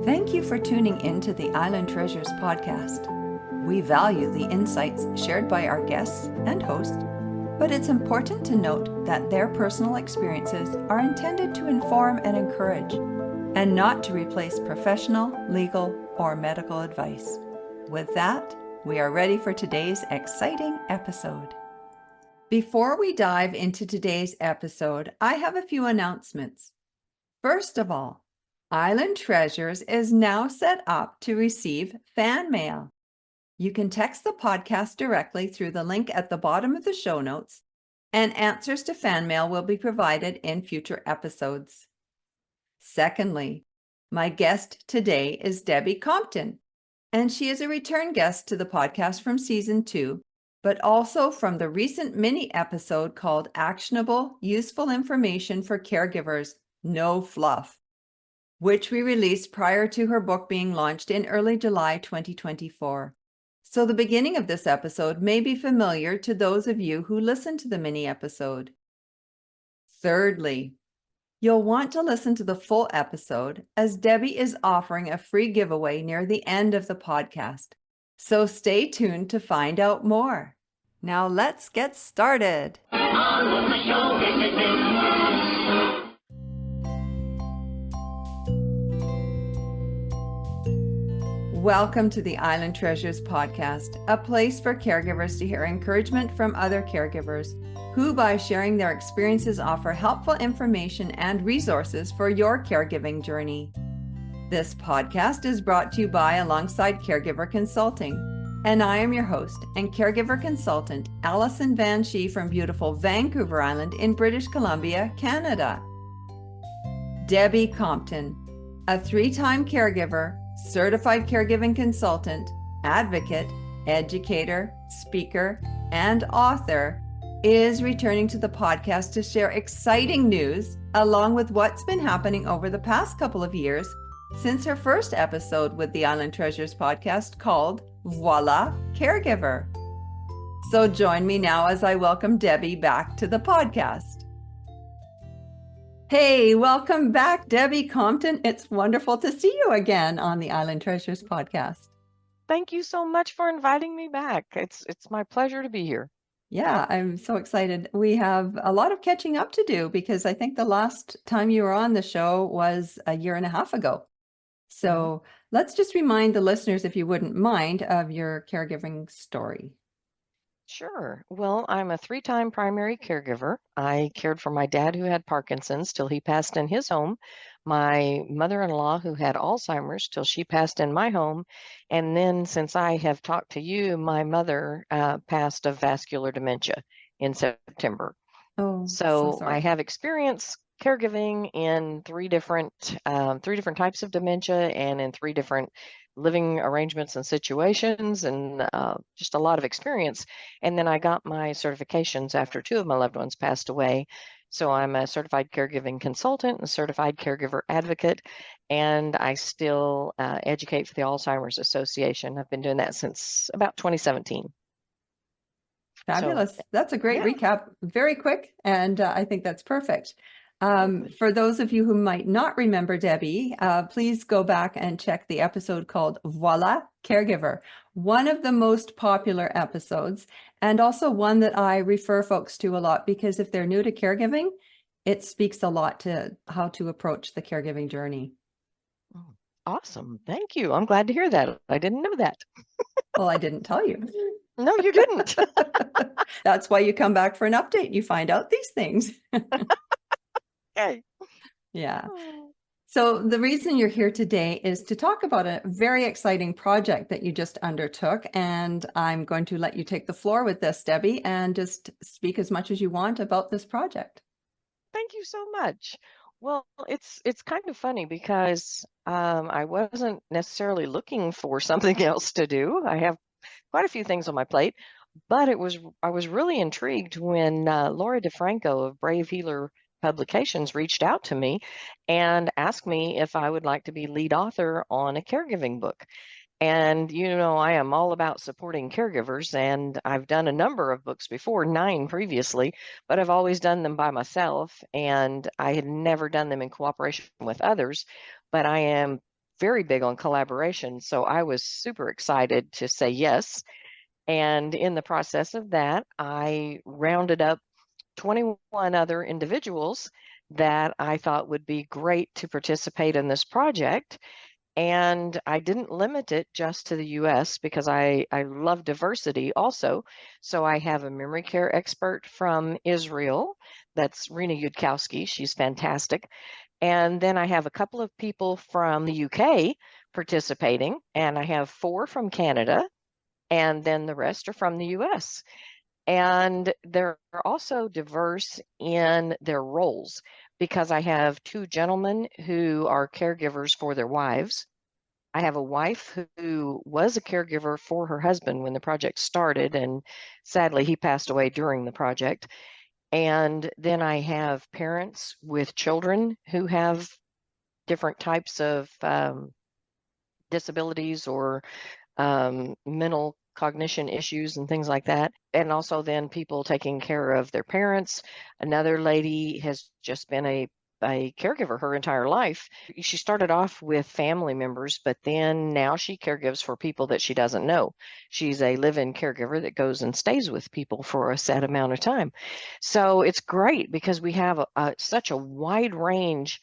Thank you for tuning in to the Island Treasures podcast. We value the insights shared by our guests and hosts, but it's important to note that their personal experiences are intended to inform and encourage, and not to replace professional, legal, or medical advice. With that, we are ready for today's exciting episode. Before we dive into today's episode, I have a few announcements. First of all, Island Treasures is now set up to receive fan mail. You can text the podcast directly through the link at the bottom of the show notes, and answers to fan mail will be provided in future episodes. Secondly, my guest today is Debbie Compton, and she is a return guest to the podcast from season 2, but also from the recent mini episode called Actionable Useful Information for Caregivers, No Fluff, which we released prior to her book being launched in early July 2024. So the beginning of this episode may be familiar to those of you who listened to the mini episode. Thirdly, you'll want to listen to the full episode as Debbie is offering a free giveaway near the end of the podcast. So stay tuned to find out more. Now let's get started. Welcome to the Island Treasures podcast, a place for caregivers to hear encouragement from other caregivers who, by sharing their experiences, offer helpful information and resources for your caregiving journey. This podcast is brought to you by Alongside Caregiver Consulting, and I am your host and caregiver consultant, Allison Van Schie from beautiful Vancouver Island in British Columbia, Canada. Debbie Compton, a 3-time caregiver, Certified Caregiving Consultant, Advocate, Educator, Speaker, and Author, is returning to the podcast to share exciting news along with what's been happening over the past couple of years since her first episode with the Island Treasures podcast called Voila Caregiver. So join me now as I welcome Debbie back to the podcast. Hey, welcome back, Debbie Compton. It's wonderful to see you again on the Island Treasures podcast. Thank you so much for inviting me back. It's my pleasure to be here. Yeah, I'm so excited. We have a lot of catching up to do because I think the last time you were on the show was a year and a half ago. So let's just remind the listeners, if you wouldn't mind, of your caregiving story. Sure. Well, I'm a 3-time primary caregiver. I cared for my dad who had Parkinson's till he passed in his home, my mother-in-law who had Alzheimer's till she passed in my home, and then since I have talked to you, my mother passed of vascular dementia in September. Oh, So sorry. I have experience caregiving in 3 different types of dementia and in 3 different living arrangements and situations, and just a lot of experience. And then I got my certifications after 2 of my loved ones passed away. So I'm a certified caregiving consultant and a certified caregiver advocate, and I still educate for the Alzheimer's Association. I've been doing that since about 2017. Fabulous. So, that's a great recap. Very quick. And I think that's perfect. For those of you who might not remember Debbie, please go back and check the episode called Voila Caregiver, one of the most popular episodes, and also one that I refer folks to a lot because if they're new to caregiving, it speaks a lot to how to approach the caregiving journey. Awesome. Thank you. I'm glad to hear that. I didn't know that. Well, I didn't tell you. No, you didn't. That's why you come back for an update. You find out these things. Okay. Yeah. So the reason you're here today is to talk about a very exciting project that you just undertook. And I'm going to let you take the floor with this, Debbie, and just speak as much as you want about this project. Thank you so much. Well, it's kind of funny because I wasn't necessarily looking for something else to do. I have quite a few things on my plate, but I was really intrigued when Laura DeFranco of Brave Healer Publications reached out to me and asked me if I would like to be lead author on a caregiving book. And, I am all about supporting caregivers, and I've done a number of books before, 9 previously, but I've always done them by myself, and I had never done them in cooperation with others. But I am very big on collaboration. So I was super excited to say yes. And in the process of that, I rounded up 21 other individuals that I thought would be great to participate in this project. And I didn't limit it just to the US because I love diversity also. So I have a memory care expert from Israel. That's Rena Yudkowsky. She's fantastic. And then I have a couple of people from the UK participating, and I have 4 from Canada, and then the rest are from the US. And they're also diverse in their roles because I have 2 gentlemen who are caregivers for their wives. I have a wife who was a caregiver for her husband when the project started, and sadly, he passed away during the project. And then I have parents with children who have different types of disabilities or mental cognition issues and things like that. And also then people taking care of their parents. Another lady has just been a caregiver her entire life. She started off with family members, but then now she caregives for people that she doesn't know. She's a live-in caregiver that goes and stays with people for a set amount of time. So it's great because we have such a wide range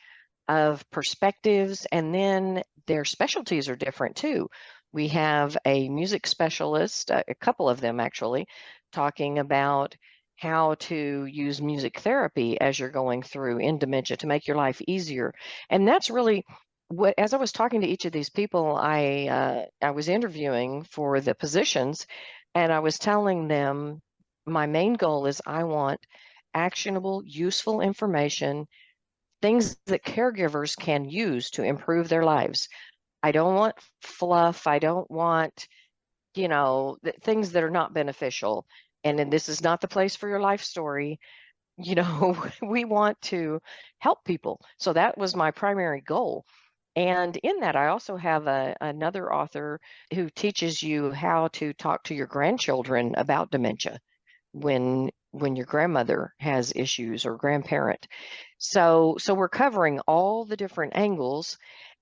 of perspectives, and then their specialties are different too. We have a music specialist, a couple of them actually, talking about how to use music therapy as you're going through in dementia to make your life easier. And that's really what, as I was talking to each of these people, I was interviewing for the positions, and I was telling them my main goal is I want actionable, useful information, things that caregivers can use to improve their lives. I don't want fluff. I don't want, things that are not beneficial. And then this is not the place for your life story. We want to help people. So that was my primary goal. And in that, I also have another author who teaches you how to talk to your grandchildren about dementia when your grandmother has issues or grandparent. So we're covering all the different angles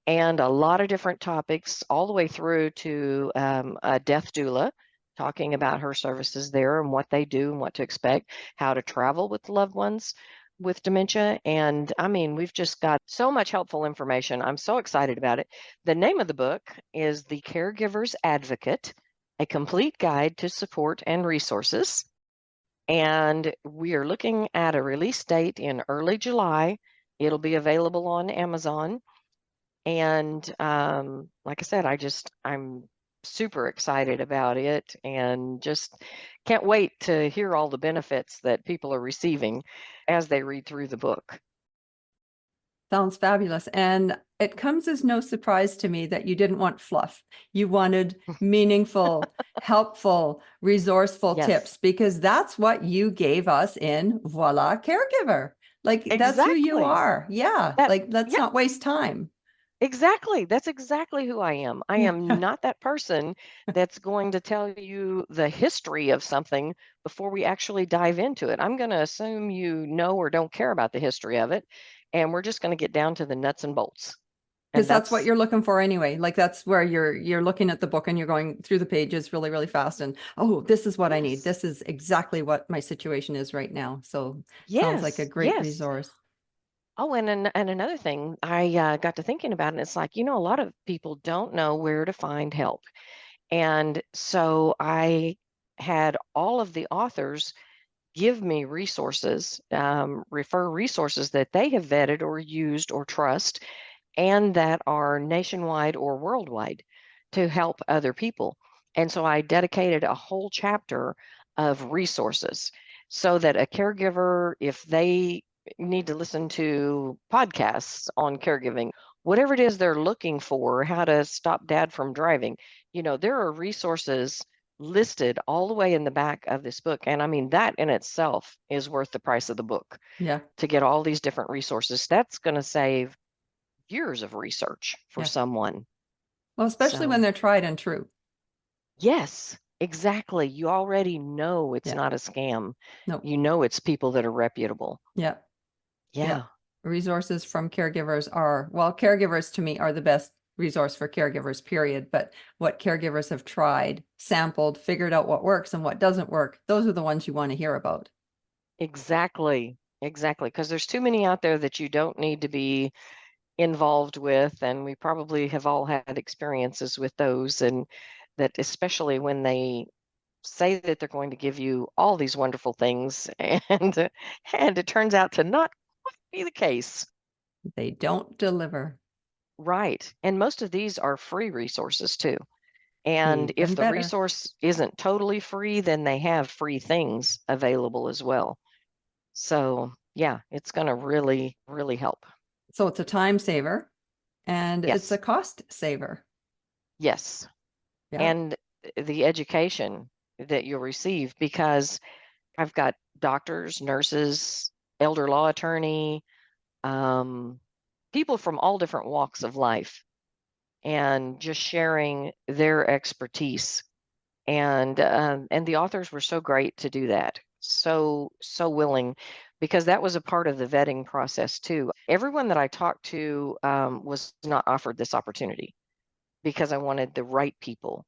and a lot of different topics, all the way through to a death doula, talking about her services there and what they do and what to expect, how to travel with loved ones with dementia. And I mean, we've just got so much helpful information. I'm so excited about it. The name of the book is The Caregiver's Advocate, a complete guide to support and resources. And we are looking at a release date in early July. It'll be available on Amazon. And like I said, I'm super excited about it and just can't wait to hear all the benefits that people are receiving as they read through the book. Sounds fabulous. And it comes as no surprise to me that you didn't want fluff. You wanted meaningful, helpful, resourceful Yes, tips, because that's what you gave us in Voila Caregiver. Like, that's who you exactly. are. Yeah. That, Like, let's yeah, not waste time. exactly. That's exactly who I am. I Yeah. am not that person that's going to tell you the history of something before we actually dive into it. I'm going to assume you know or don't care about the history of it, and we're just going to get down to the nuts and bolts. Because And that's what that's you're looking for anyway. Like, that's where you're looking at the book and you're going through the pages really, really fast. And oh, this is what I need. yes, This is exactly what my situation is right now. So sounds like a yes, great yes. resource. Oh, and another thing, I got to thinking about it. And it's like, a lot of people don't know where to find help. And so I had all of the authors give me resources, refer resources that they have vetted or used or trust, and that are nationwide or worldwide to help other people. And so I dedicated a whole chapter of resources so that a caregiver, if they need to listen to podcasts on caregiving, whatever it is they're looking for, how to stop dad from driving, there are resources listed all the way in the back of this book. And I mean, that in itself is worth the price of the book Yeah. to get all these different resources. That's going to save years of research for Yeah. someone. Well, especially when So, they're tried and true. yes, exactly. You already know it's Yeah. not a scam. No. You know it's people that are reputable. Yeah. Yeah. Yeah. Resources from caregivers are, well, caregivers to me are the best resource for caregivers, period, but what caregivers have tried, sampled, figured out what works and what doesn't work. Those are the ones you want to hear about. Exactly. Exactly. Because there's too many out there that you don't need to be involved with. And we probably have all had experiences with those. And that, especially when they say that they're going to give you all these wonderful things and it turns out to not quite be the case. They don't deliver. Right. And most of these are free resources too. And if Even the better. resource isn't totally free, then they have free things available as well. So yeah, it's going to really, really help. So it's a time saver and it's a Yes. cost saver. Yes. Yeah. And the education that you'll receive, because I've got doctors, nurses, elder law attorney, people from all different walks of life, and just sharing their expertise. And the authors were so great to do that, so willing, because that was a part of the vetting process too. Everyone that I talked to was not offered this opportunity, because I wanted the right people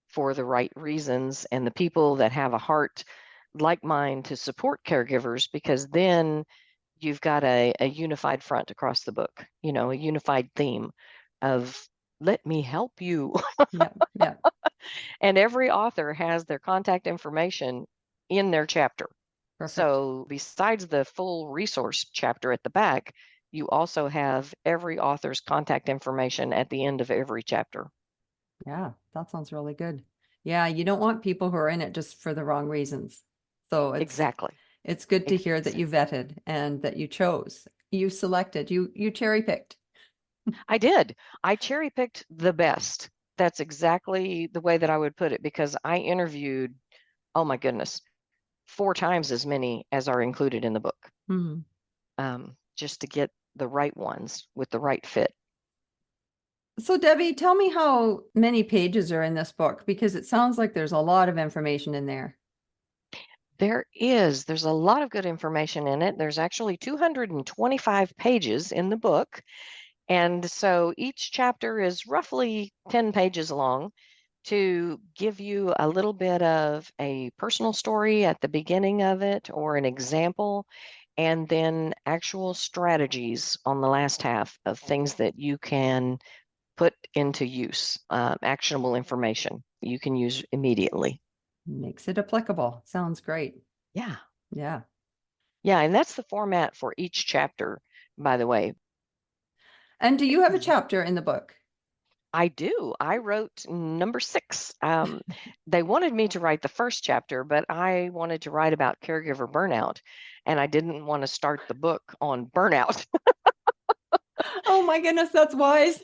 for the right reasons, and the people that have a heart like mine to support caregivers, because then you've got a unified front across the book, a unified theme of let me help you. Yeah. Yeah. And every author has their contact information in their chapter. Perfect. So besides the full resource chapter at the back, you also have every author's contact information at the end of every chapter. Yeah, that sounds really good. Yeah, you don't want people who are in it just for the wrong reasons. So Exactly. it's good to hear that you vetted and that you chose, you selected, you cherry picked. I did. I cherry picked the best. That's exactly the way that I would put it, because I interviewed, oh my goodness, 4 times as many as are included in the book, Mhm. just to get the right ones with the right fit. So Debbie, tell me how many pages are in this book, because it sounds like there's a lot of information in there. There's a lot of good information in it. There's actually 225 pages in the book. And so each chapter is roughly 10 pages long, to give you a little bit of a personal story at the beginning of it, or an example, and then actual strategies on the last half of things that you can put into use, actionable information you can use immediately. Makes it applicable. Sounds great. Yeah. Yeah. Yeah. And that's the format for each chapter, by the way. And do you have a chapter in the book? I do. I wrote number 6. They wanted me to write the first chapter, but I wanted to write about caregiver burnout, and I didn't want to start the book on burnout. Oh my goodness, that's wise.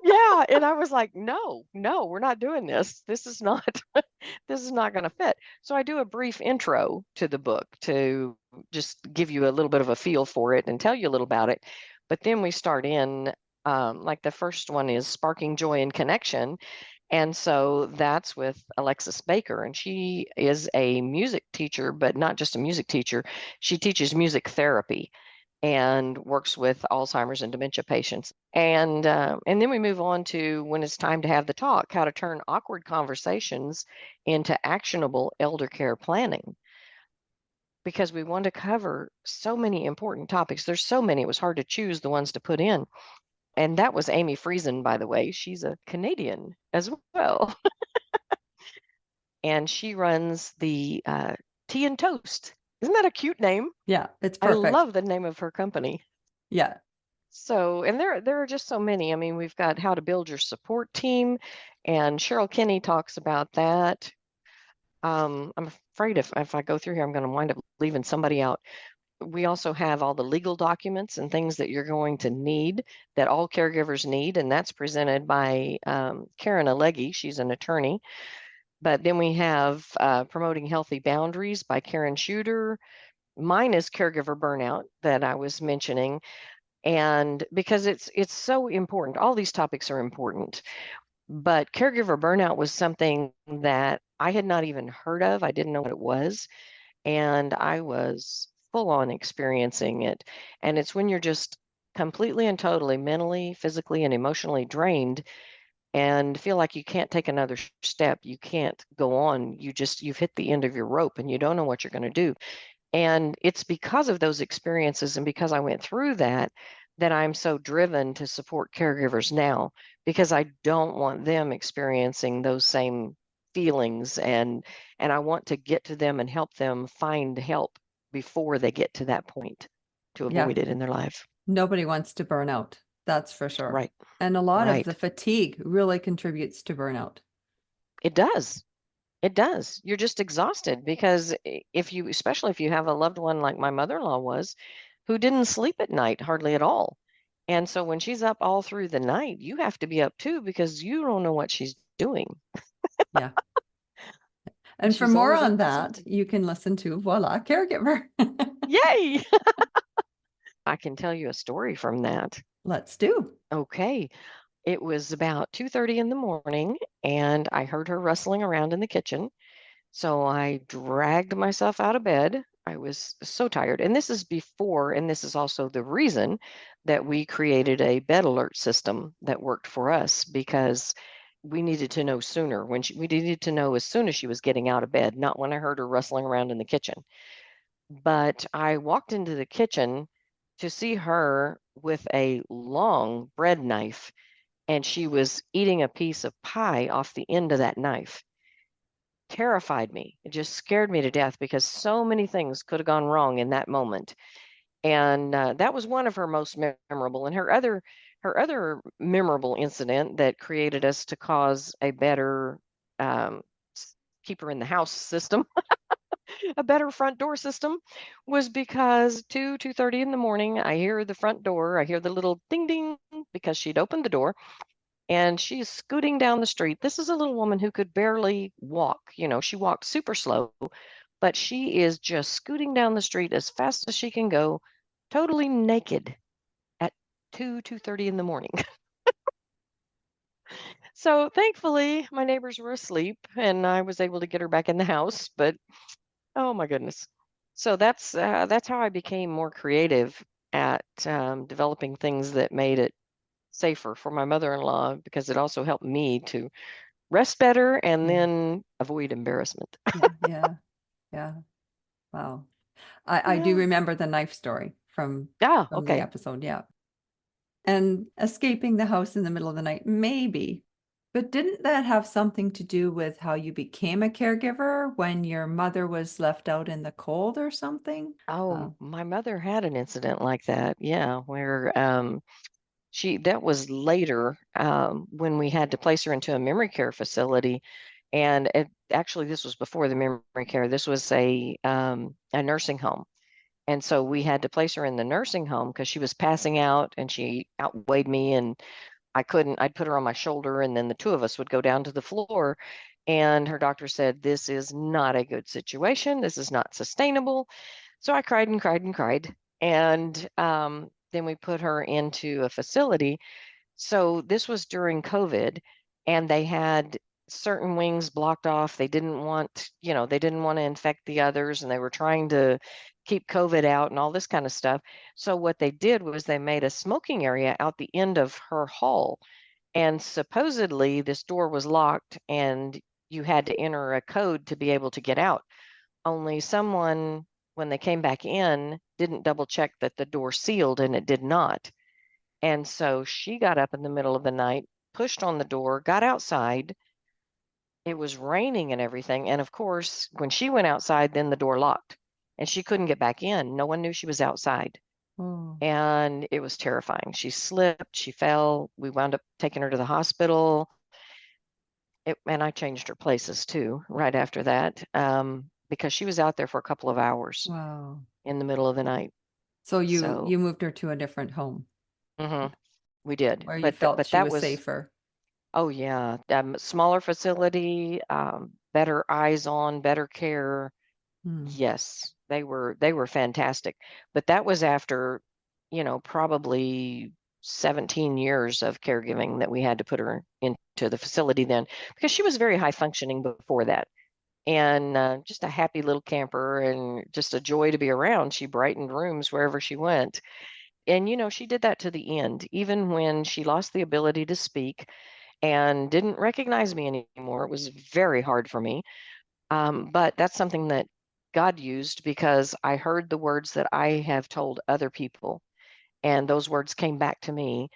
Yeah, and I was like, no, we're not doing this. This is not this is not going to fit. So I do a brief intro to the book to just give you a little bit of a feel for it and tell you a little about it. But then we start in, like the first one is Sparking Joy and Connection. And so that's with Alexis Baker, and she is a music teacher, but not just a music teacher. She teaches music therapy and works with Alzheimer's and dementia patients. And then we move on to when it's time to have the talk, how to turn awkward conversations into actionable elder care planning. Because we want to cover so many important topics. There's so many, it was hard to choose the ones to put in. And that was Amy Friesen, by the way. She's a Canadian as well. And she runs the Tea and Toast. Isn't that a cute name? Yeah, it's I perfect. love the name of her company. Yeah. So, and there are just so many. I mean, we've got how to build your support team, and Cheryl Kinney talks about that. I'm afraid if I go through here, I'm going to wind up leaving somebody out. We also have all the legal documents and things that you're going to need, that all caregivers need, and that's presented by Karen Alleghi. She's an attorney. But then we have Promoting Healthy Boundaries by Karen Shooter. Mine is Caregiver Burnout that I was mentioning. And because it's so important, all these topics are important, but caregiver burnout was something that I had not even heard of. I didn't know what it was, and I was full on experiencing it. And it's when you're just completely and totally mentally, physically, and emotionally drained and feel like you can't take another step. You can't go on. You've hit the end of your rope and you don't know what you're going to do. And it's because of those experiences and because I went through that that I'm so driven to support caregivers now, because I don't want them experiencing those same feelings, and I want to get to them and help them find help before they get to that point to Yeah. avoid it in their life. Nobody wants to burn out. That's for sure. Right. And a lot of the Right. fatigue really contributes to burnout. It does. It does. You're just exhausted because especially if you have a loved one like my mother-in-law was, who didn't sleep at night hardly at all. And so when she's up all through the night, you have to be up too because you don't know what she's doing. Yeah. And for She's more always up on to that, something. you can listen to Voila Caregiver. Yay! I can tell you a story from that. Let's do. Okay. It was about 2:30 in the morning and I heard her rustling around in the kitchen. So I dragged myself out of bed. I was so tired. And this is before, and this is also the reason that we created a bed alert system that worked for us, because we needed to know sooner we needed to know as soon as she was getting out of bed, not when I heard her rustling around in the kitchen. But I walked into the kitchen to see her with a long bread knife, and she was eating a piece of pie off the end of that knife. Terrified me. It just scared me to death because so many things could have gone wrong in that moment. And that was one of her most memorable. And her other memorable incident that created us to cause a better um, keep her in the house system, a better front door system, was because 2:30 in the morning, I hear the front door. I hear the little ding ding because she'd opened the door and she's scooting down the street. This is a little woman who could barely walk. She walked super slow, but she is just scooting down the street as fast as she can go, totally naked at 2:30 in the morning. So thankfully, my neighbors were asleep and I was able to get her back in the house. But oh my goodness. So that's how I became more creative at developing things that made it safer for my mother-in-law, because it also helped me to rest better and Yeah. then avoid embarrassment. Yeah. Yeah. Yeah. Wow. I do Yeah. remember the knife story Ah, from the okay. episode. Yeah. And escaping the house in the middle of the night, maybe. But didn't that have something to do with how you became a caregiver when your mother was left out in the cold or something? Oh, Oh, my mother had an incident like that. Yeah, where that was later, when we had to place her into a memory care facility. And actually, this was before the memory care. This was a nursing home. And so we had to place her in the nursing home because she was passing out and she outweighed me, and I'd put her on my shoulder and then the two of us would go down to the floor. And her doctor said, "This is not a good situation. This is not sustainable." So I cried and cried and cried. And then we put her into a facility. So this was during COVID, and they had certain wings blocked off. They didn't want to infect the others, and they were trying to keep COVID out and all this kind of stuff. So what they did was they made a smoking area out the end of her hall, and supposedly this door was locked, and you had to enter a code to be able to get out. Only someone, when they came back in, didn't double check that the door sealed, and it did not. And so she got up in the middle of the night, pushed on the door, got outside. It was raining and everything. And of course, when she went outside, then the door locked and she couldn't get back in. No one knew she was outside. oh, And it was terrifying. She slipped, she fell. We wound up taking her to the hospital. And I changed her places too right after that, because she was out there for a couple of hours wow. in the middle of the night. So you So you moved her to a different home mhm, we did. where you But felt but she that was was safer. Oh yeah, smaller facility, better eyes on, better care. Hmm. Yes, they were fantastic. But that was after, probably 17 years of caregiving that we had to put her into the facility then, because she was very high functioning before that. And just a happy little camper and just a joy to be around. She brightened rooms wherever she went. And, she did that to the end, even when she lost the ability to speak and didn't recognize me anymore. It was very hard for me. But that's something that God used because I heard the words that I have told other people. And those words came back to me.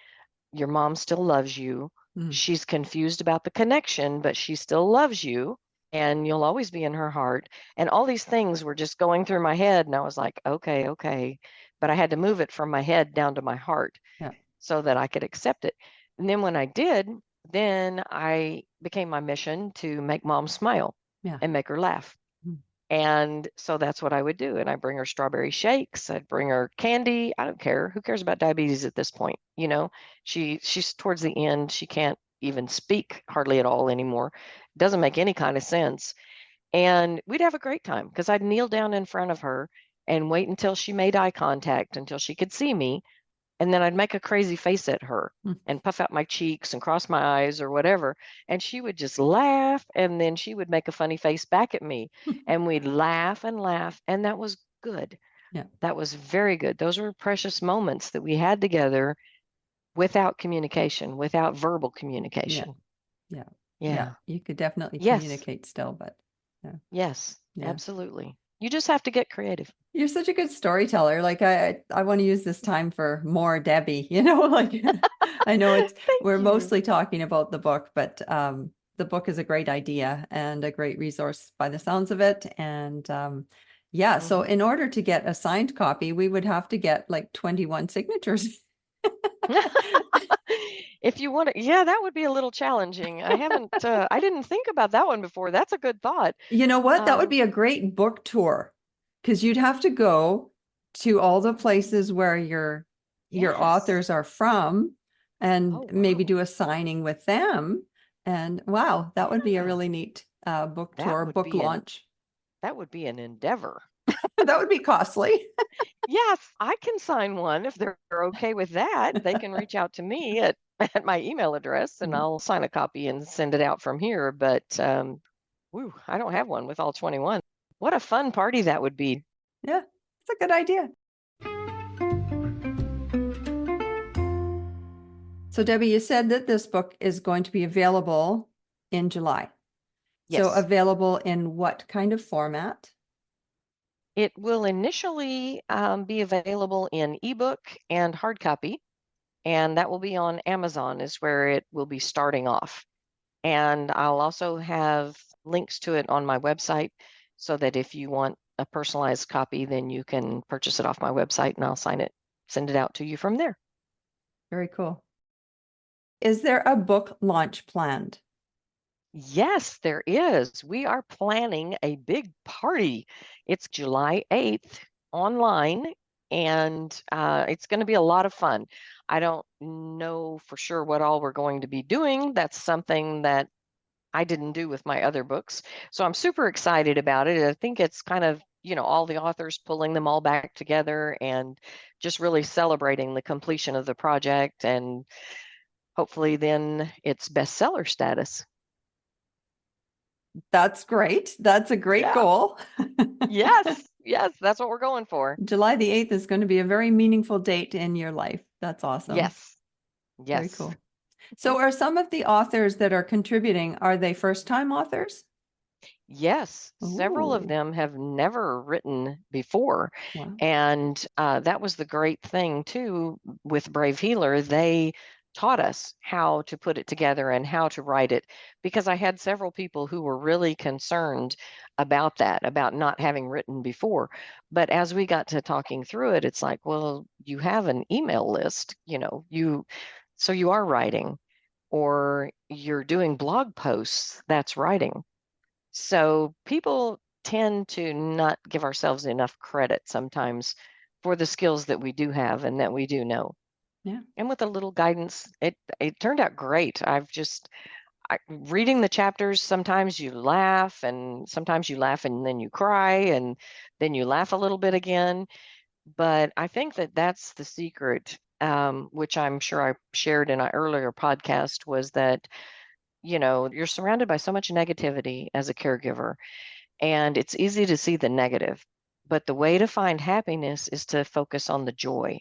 Your mom still loves you. Mm. She's confused about the connection, but she still loves you. And you'll always be in her heart. And all these things were just going through my head. And I was like, okay, okay. But I had to move it from my head down to my heart Yeah. so that I could accept it. And then when I did, then I became my mission to make mom smile Yeah. and make her laugh. Mm. And so that's what I would do. And I bring her strawberry shakes. I'd bring her candy. I don't care. Who cares about diabetes at this point? She's towards the end. She can't even speak hardly at all anymore. Doesn't make any kind of sense. And we'd have a great time because I'd kneel down in front of her and wait until she made eye contact, until she could see me. And then I'd make a crazy face at her Mm. and puff out my cheeks and cross my eyes or whatever. And she would just laugh. And then she would make a funny face back at me. And we'd laugh and laugh. And that was good. Yeah. That was very good. Those were precious moments that we had together without communication, without verbal Yeah. communication. Yeah. Yeah. Yeah. You could definitely Yes. communicate still, but yeah. Yes. Yeah. Absolutely. You just have to get creative. You're such a good storyteller. Like I want to use this time for more Debbie, like I know we're Thank you. mostly talking about the book, but the book is a great idea and a great resource by the sounds of it. And yeah, so in order to get a signed copy, we would have to get like 21 signatures. If you want to, yeah, that would be a little challenging. I didn't think about that one before. That's a good thought. You know what? That would be a great book tour because you'd have to go to all the places where your Yes. authors are from and Oh, maybe wow. do a signing with them. And wow, that would be a Yeah. really neat book That tour, would book be launch. that would be an endeavor. That would be costly. Yes, I can sign one if they're okay with that. They can reach out to me at, at my email address and Mhm. I'll sign a copy and send it out from here. But I don't have one with all 21. What a fun party that would be. Yeah, it's a good idea. So Debbie, you said that this book is going to be available in July. So Yes. available in what kind of format? It will initially be available in ebook and hard copy, and that will be on Amazon is where it will be starting off. And I'll also have links to it on my website so that if you want a personalized copy, then you can purchase it off my website and I'll send it out to you from there. Very cool. Is there a book launch planned? Yes, there is. We are planning a big party. It's July 8th online, and it's going to be a lot of fun. I don't know for sure what all we're going to be doing. That's something that I didn't do with my other books. So I'm super excited about it. I think it's kind of, all the authors pulling them all back together and just really celebrating the completion of the project. And hopefully then it's bestseller status. That's great. That's a great Yeah. goal. Yes. Yes. That's what we're going for. July the 8th is going to be a very meaningful date in your life. That's awesome. Yes. Very Yes. cool. So are some of the authors that are contributing, are they first-time authors? Yes, several of Ooh, them have never written before. wow. And that was the great thing too with Brave Healer. They taught us how to put it together and how to write it because I had several people who were really concerned about that, about not having written before. But as we got to talking through it, it's like, well, you have an email list, so you are writing or you're doing blog posts, that's writing. So people tend to not give ourselves enough credit sometimes for the skills that we do have and that we do know. Yeah. And with a little guidance, it turned out great. Reading the chapters, sometimes you laugh and sometimes you laugh and then you cry and then you laugh a little bit again. But I think that that's the secret, which I'm sure I shared in an earlier podcast, was that you're surrounded by so much negativity as a caregiver, and it's easy to see the negative. But the way to find happiness is to focus on the joy.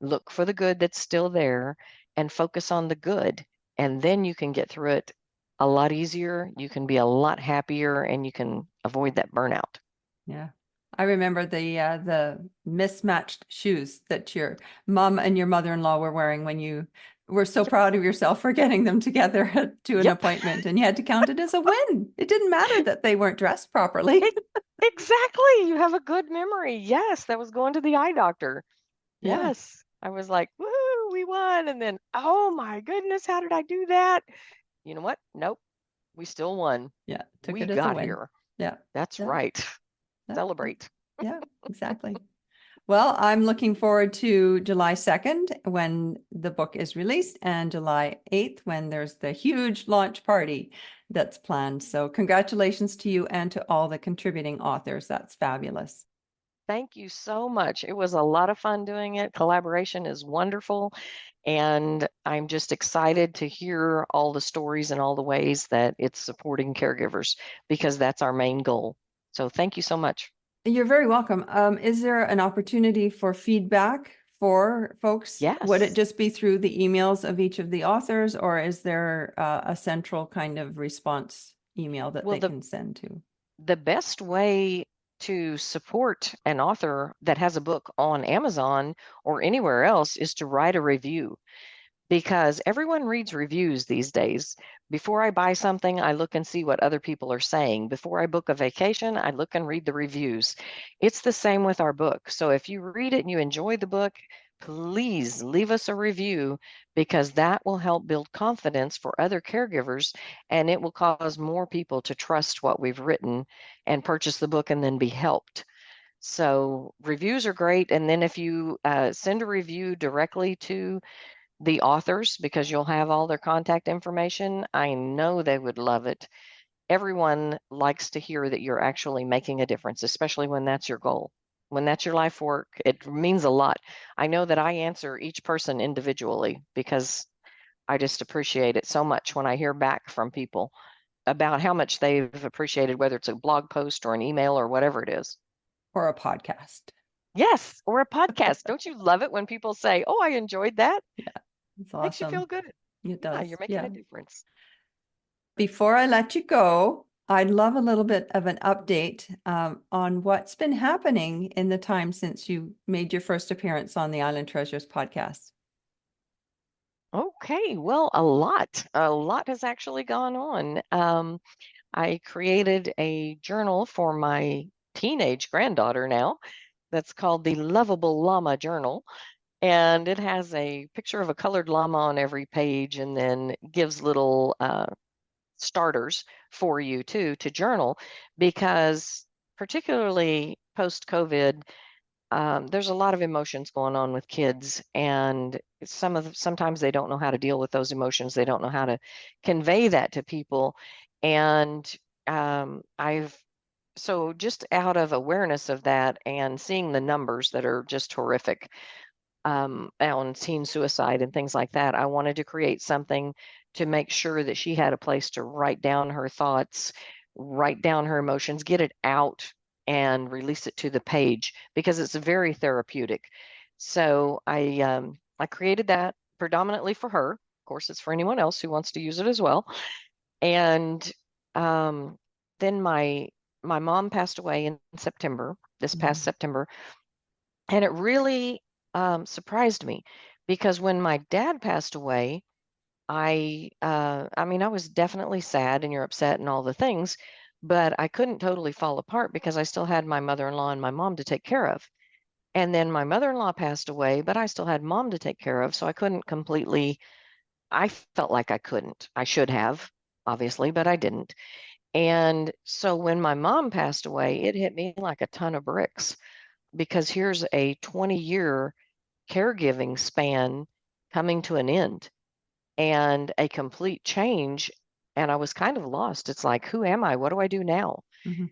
look for the good that's still there and focus on the good. And then you can get through it a lot easier. You can be a lot happier and you can avoid that burnout. Yeah. I remember the mismatched shoes that your mom and your mother-in-law were wearing when you were so Yep. proud of yourself for getting them together to an Yep. appointment, and you had to count it as a win. It didn't matter that they weren't dressed properly. Exactly. You have a good memory. Yes, that was going to the eye doctor. Yeah. Yes. I was like, woo, we won. And then, oh my goodness, how did I do that? You know what? Nope, we still won. Yeah. Took We it as a got win. here. Yeah. That's Yeah. right. Yeah. Celebrate. Yeah. Exactly. Well, I'm looking forward to July 2nd when the book is released and July 8th when there's the huge launch party that's planned. So congratulations to you and to all the contributing authors. That's fabulous. Thank you so much. It was a lot of fun doing it. Collaboration is wonderful. And I'm just excited to hear all the stories and all the ways that it's supporting caregivers because that's our main goal. So thank you so much. You're very welcome. Is there an opportunity for feedback for folks? Would it Yes. just be through the emails of each of the authors, or is there a central kind of response email that Well, they can send to? the best way to support an author that has a book on Amazon or anywhere else is to write a review because everyone reads reviews these days. Before I buy something, I look and see what other people are saying. Before I book a vacation, I look and read the reviews. It's the same with our book. So if you read it and you enjoy the book, please leave us a review because that will help build confidence for other caregivers and it will cause more people to trust what we've written and purchase the book and then be helped. So reviews are great. And then if you send a review directly to the authors because you'll have all their contact information. I know they would love it. Everyone likes to hear that you're actually making a difference, especially when that's your goal. When that's your life work, it means a lot. I know that I answer each person individually because I just appreciate it so much when I hear back from people about how much they've appreciated, whether it's a blog post or an email or whatever it is. Or a podcast? Yes, or a podcast. Don't you love it when people say, "Oh, I enjoyed that"? Yeah, it's Makes you feel awesome. good. It Yeah, you're does. making Yeah. a difference. Before I let you go, I'd love a little bit of an update on what's been happening in the time since you made your first appearance on the Island Treasures podcast. Okay, well, a lot has actually gone on. I created a journal for my teenage granddaughter now that's called the Lovable Llama Journal. And it has a picture of a colored llama on every page and then gives little starters for you too to journal because particularly post-COVID, there's a lot of emotions going on with kids, and sometimes they don't know how to deal with those emotions. They don't know how to convey that to people, and I've so just out of awareness of that and seeing the numbers that are just horrific on teen suicide and things like that, I wanted to create something to make sure that she had a place to write down her thoughts, write down her emotions, get it out and release it to the page because it's very therapeutic. So I created that predominantly for her. Of course, it's for anyone else who wants to use it as well. And um, then my mom passed away in September, this past Mhm. September, and it really surprised me because when my dad passed away, I mean, I was definitely sad and you're upset and all the things, but I couldn't totally fall apart because I still had my mother-in-law and my mom to take care of. And then my mother-in-law passed away, but I still had mom to take care of, so I couldn't completely, I felt like I couldn't. I should have, obviously, but I didn't. And so when my mom passed away, it hit me like a ton of bricks because here's a 20-year caregiving span coming to an end and a complete change. And I was kind of lost. It's like, who am I? What do I do now? Mhm.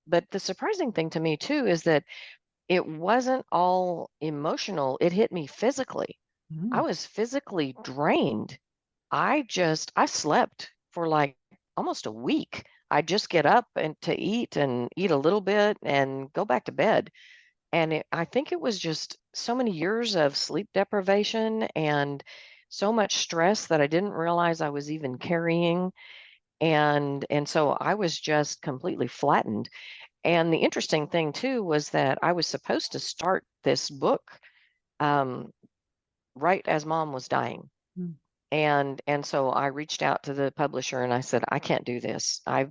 But the surprising thing to me, too, is that it wasn't all emotional. It hit me physically. I Mm. was physically drained. I slept for like almost a week. I'd just get up and to eat and eat a little bit and go back to bed. And I think it was just so many years of sleep deprivation and so much stress that I didn't realize I was even carrying. And so I was just completely flattened. And the interesting thing too was that I was supposed to start this book um, right as mom was dying. Mm. And so I reached out to the publisher and I said, I can't do this. I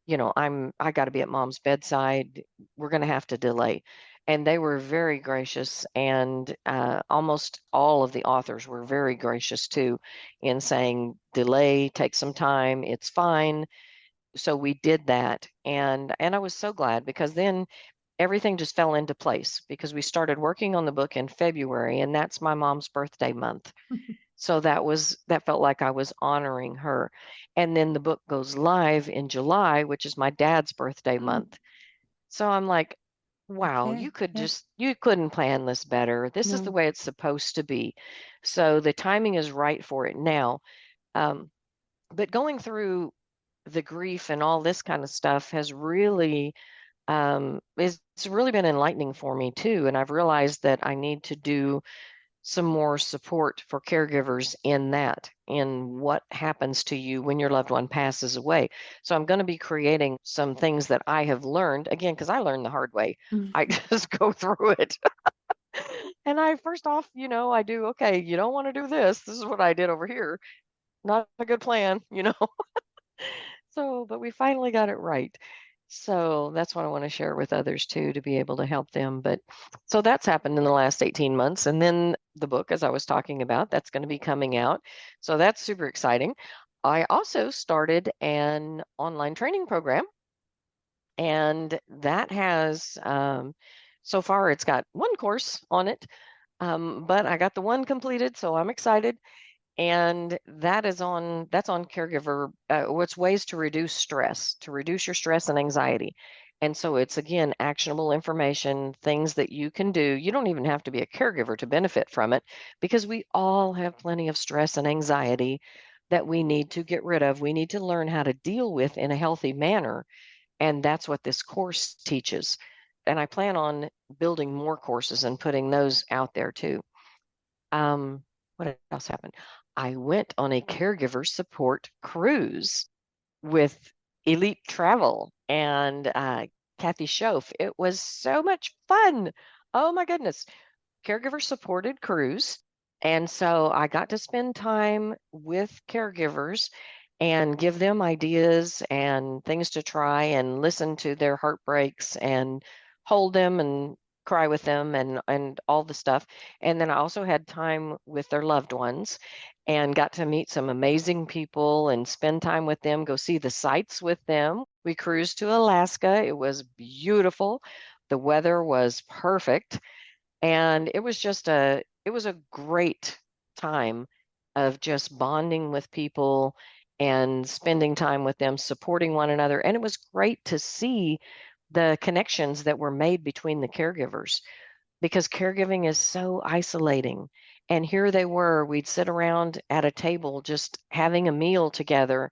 got to be at mom's bedside. We're going to have to delay. And they were very gracious, and almost all of the authors were very gracious too, in saying, delay, take some time, it's fine. So we did that, and I was so glad because then everything just fell into place because we started working on the book in February, and that's my mom's birthday month. So that felt like I was honoring her. And then the book goes live in July, which is my dad's birthday Mm. month. So I'm like, wow, Okay. Yeah. you couldn't plan this better. This is the No. way it's supposed to be. So the timing is right for it now. Um, but going through the grief and all this kind of stuff has really it's really been enlightening for me too. And I've realized that I need to do some more support for caregivers in what happens to you when your loved one passes away. So I'm going to be creating some things that I have learned, again, because I learned the hard way. I Mm. just go through it. And I first off, I do, okay, you don't want to do this. This is what I did over here. Not a good plan. So, but we finally got it right. So that's what I want to share with others too, to be able to help them. But so that's happened in the last 18 months. And then the book, as I was talking about, that's going to be coming out. So that's super exciting. I also started an online training program, and that has, so far, it's got one course on it, but I got the one completed, so I'm excited. And that's on caregiver, what's ways to reduce your stress and anxiety. And so it's, again, actionable information, things that you can do. You don't even have to be a caregiver to benefit from it, because we all have plenty of stress and anxiety that we need to get rid of. We need to learn how to deal with in a healthy manner. And that's what this course teaches. And I plan on building more courses and putting those out there too. What else happened? I went on a caregiver support cruise with Elite Travel and Kathy Schoaf. It was so much fun. Oh my goodness. Caregiver supported cruise. And so I got to spend time with caregivers and give them ideas and things to try and listen to their heartbreaks and hold them and cry with them and all the stuff. And then I also had time with their loved ones and got to meet some amazing people and spend time with them, go see the sights with them. We cruised to Alaska. It was beautiful. The weather was perfect. And it was a great time of just bonding with people and spending time with them, supporting one another. And it was great to see the connections that were made between the caregivers, because caregiving is so isolating. And here they were, we'd sit around at a table just having a meal together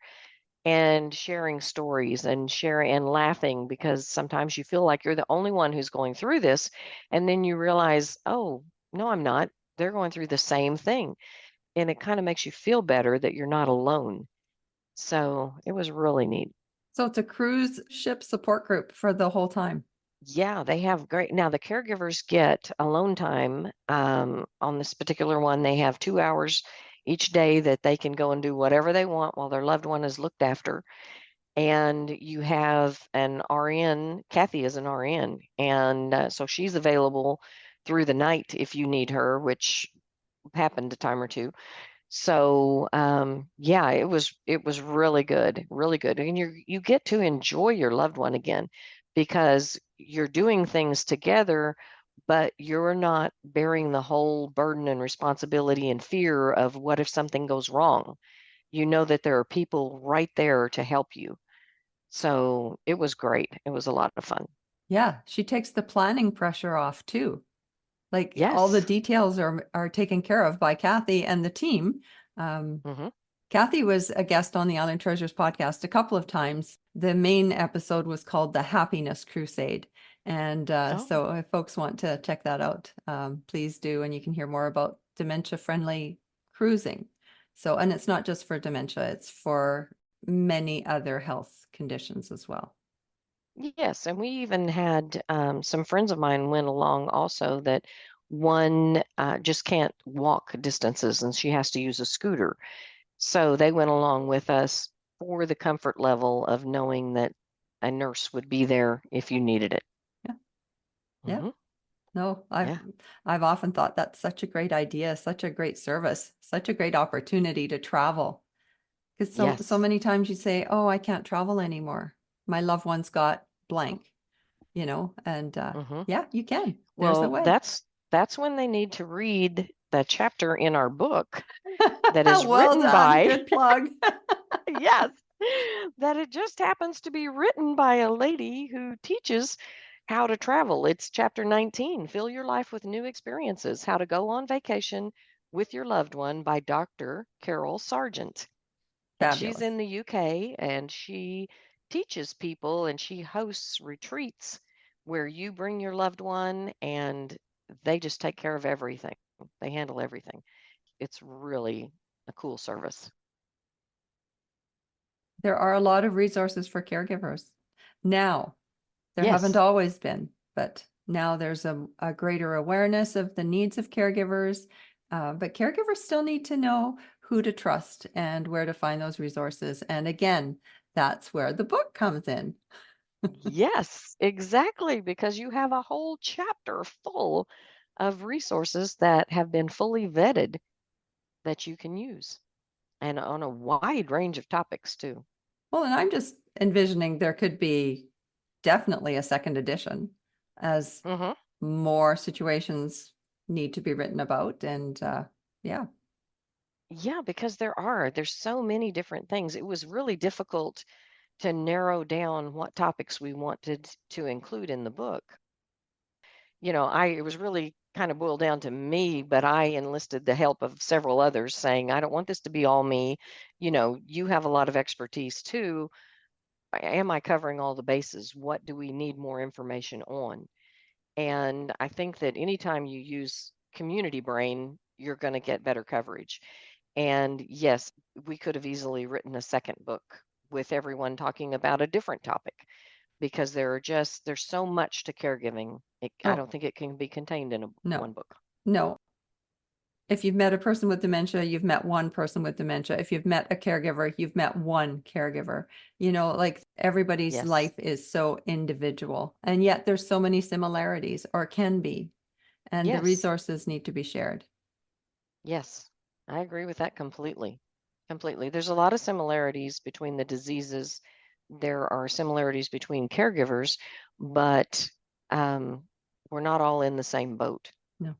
and sharing stories and sharing and laughing, because sometimes you feel like you're the only one who's going through this. And then you realize, oh, no, I'm not. They're going through the same thing. And it kind of makes you feel better that you're not alone. So it was really neat. So it's a cruise ship support group for the whole time. Yeah, they have great. Now, the caregivers get alone time on this particular one. They have 2 hours each day that they can go and do whatever they want while their loved one is looked after. And you have an RN. Kathy is an RN, and so she's available through the night if you need her, which happened a time or two. So yeah, it was really good, and you get to enjoy your loved one again, because you're doing things together, but you're not bearing the whole burden and responsibility and fear of what if something goes wrong. You know that there are people right there to help you. So it was great. It was a lot of fun. Yeah, she takes the planning pressure off too. Like all the Yes. details are taken care of by Kathy and the team. Um, Hmm. Kathy was a guest on the Island Treasures podcast a couple of times. The main episode was called The Happiness Crusade. And Oh, so if folks want to check that out, please do. And you can hear more about dementia-friendly cruising. So, and it's not just for dementia, it's for many other health conditions as well. yes. And we even had some friends of mine went along also that one just can't walk distances and she has to use a scooter. So they went along with us for the comfort level of knowing that a nurse would be there if you needed it. Yeah. Yeah. Hmm. No, Yeah. I've often thought that's such a great idea, such a great service, such a great opportunity to travel. Because so Yes. many times you say, "Oh, I can't travel anymore. My loved one's got blank," and Hmm. yeah, you can. There's a Well, way. that's when they need to read the chapter in our book that is Well written done. by, Good plug. yes, that it just happens to be written by a lady who teaches how to travel. It's chapter 19, Fill Your Life with New Experiences, How to Go on Vacation with Your Loved One by Dr. Carol Sargent. And she's Fabulous. in the UK and she teaches people and she hosts retreats where you bring your loved one and they just take care of everything. They handle everything. It's really a cool service. There are a lot of resources for caregivers. Now, there haven't Yes. always been, but now there's a greater awareness of the needs of caregivers. But caregivers still need to know who to trust and where to find those resources. And again, that's where the book comes in. Yes, exactly. Because you have a whole chapter full of resources that have been fully vetted that you can use and on a wide range of topics too. Well, and I'm just envisioning there could be definitely a second edition as Hmm. more situations need to be written about. And yeah, Yeah, because there's so many different things. It was really difficult to narrow down what topics we wanted to include in the book. It was really kind of boiled down to me, but I enlisted the help of several others saying, I don't want this to be all me. You have a lot of expertise too. Am I covering all the bases? What do we need more information on? And I think that anytime you use community brain, you're going to get better coverage. And yes, we could have easily written a second book with everyone talking about a different topic because there's so much to caregiving. I oh, don't think it can be contained in no, one book. no. If you've met a person with dementia, you've met one person with dementia. If you've met a caregiver, you've met one caregiver. Like everybody's Yes. life is so individual, and yet there's so many similarities or can be, and the Yes. resources need to be shared. Yes. I agree with that completely. Completely. There's a lot of similarities between the diseases. There are similarities between caregivers, but um, we're not all in the same boat. No.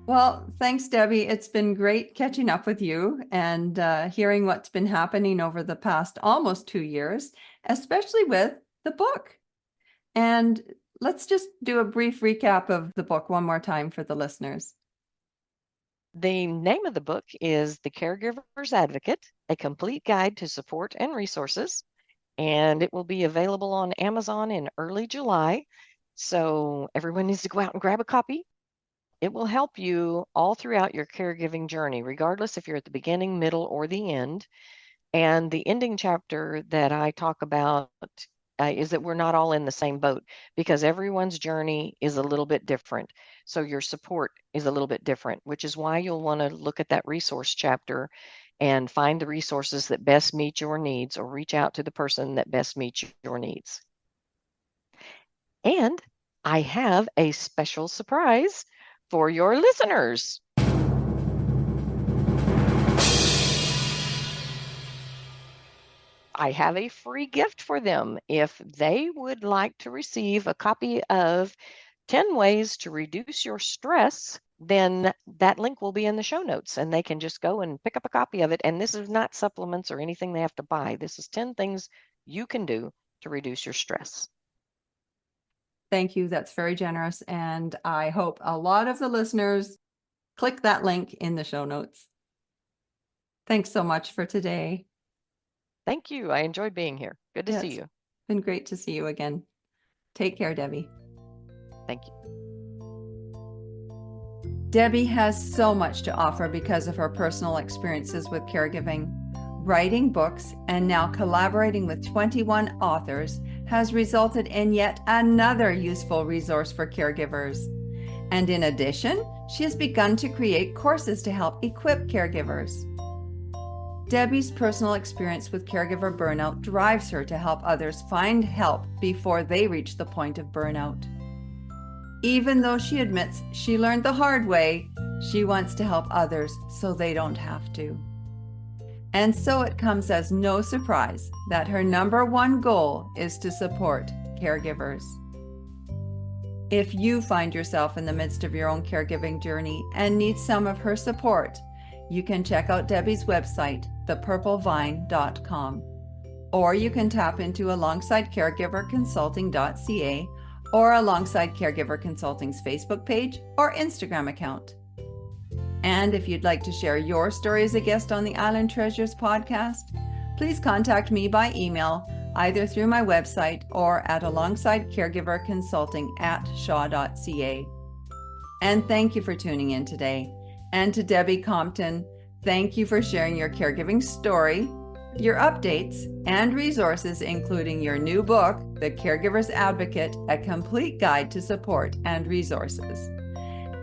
Well, thanks, Debbie. It's been great catching up with you and hearing what's been happening over the past almost 2 years, especially with the book. And let's just do a brief recap of the book one more time for the listeners. The name of the book is The Caregiver's Advocate, a complete guide to support and resources, and it will be available on Amazon in early July. So everyone needs to go out and grab a copy. It will help you all throughout your caregiving journey, regardless if you're at the beginning, middle, or the end. And the ending chapter that I talk about is that we're not all in the same boat because everyone's journey is a little bit different. So your support is a little bit different, which is why you'll want to look at that resource chapter and find the resources that best meet your needs or reach out to the person that best meets your needs. And I have a special surprise for your listeners. I have a free gift for them. If they would like to receive a copy of 10 Ways to Reduce Your Stress, then that link will be in the show notes and they can just go and pick up a copy of it. And this is not supplements or anything they have to buy. This is 10 things you can do to reduce your stress. Thank you. That's very generous. And I hope a lot of the listeners click that link in the show notes. Thanks so much for today. Thank you. I enjoyed being here. Good. Good to Yeah, see it's you. been great to see you again. Take care, Debbie. Thank you. Debbie has so much to offer because of her personal experiences with caregiving. Writing books and now collaborating with 21 authors has resulted in yet another useful resource for caregivers. And in addition, she has begun to create courses to help equip caregivers. Debbie's personal experience with caregiver burnout drives her to help others find help before they reach the point of burnout. Even though she admits she learned the hard way, she wants to help others so they don't have to. And so it comes as no surprise that her number one goal is to support caregivers. If you find yourself in the midst of your own caregiving journey and need some of her support, you can check out Debbie's website, thepurplevine.com, or you can tap into alongsidecaregiverconsulting.ca or Alongside Caregiver Consulting's Facebook page or Instagram account. And if you'd like to share your story as a guest on the Island Treasures podcast, please contact me by email, either through my website or at alongsidecaregiverconsulting@shaw.ca. And thank you for tuning in today. And to Debbie Compton, thank you for sharing your caregiving story, your updates, and resources, including your new book, The Caregiver's Advocate, a complete guide to support and resources,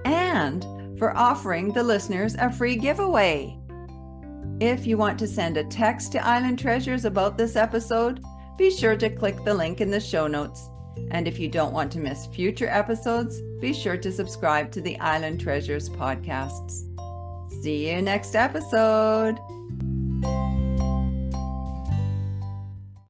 and for offering the listeners a free giveaway. If you want to send a text to Island Treasures about this episode, be sure to click the link in the show notes. And if you don't want to miss future episodes, be sure to subscribe to the Island Treasures podcasts. See you next episode.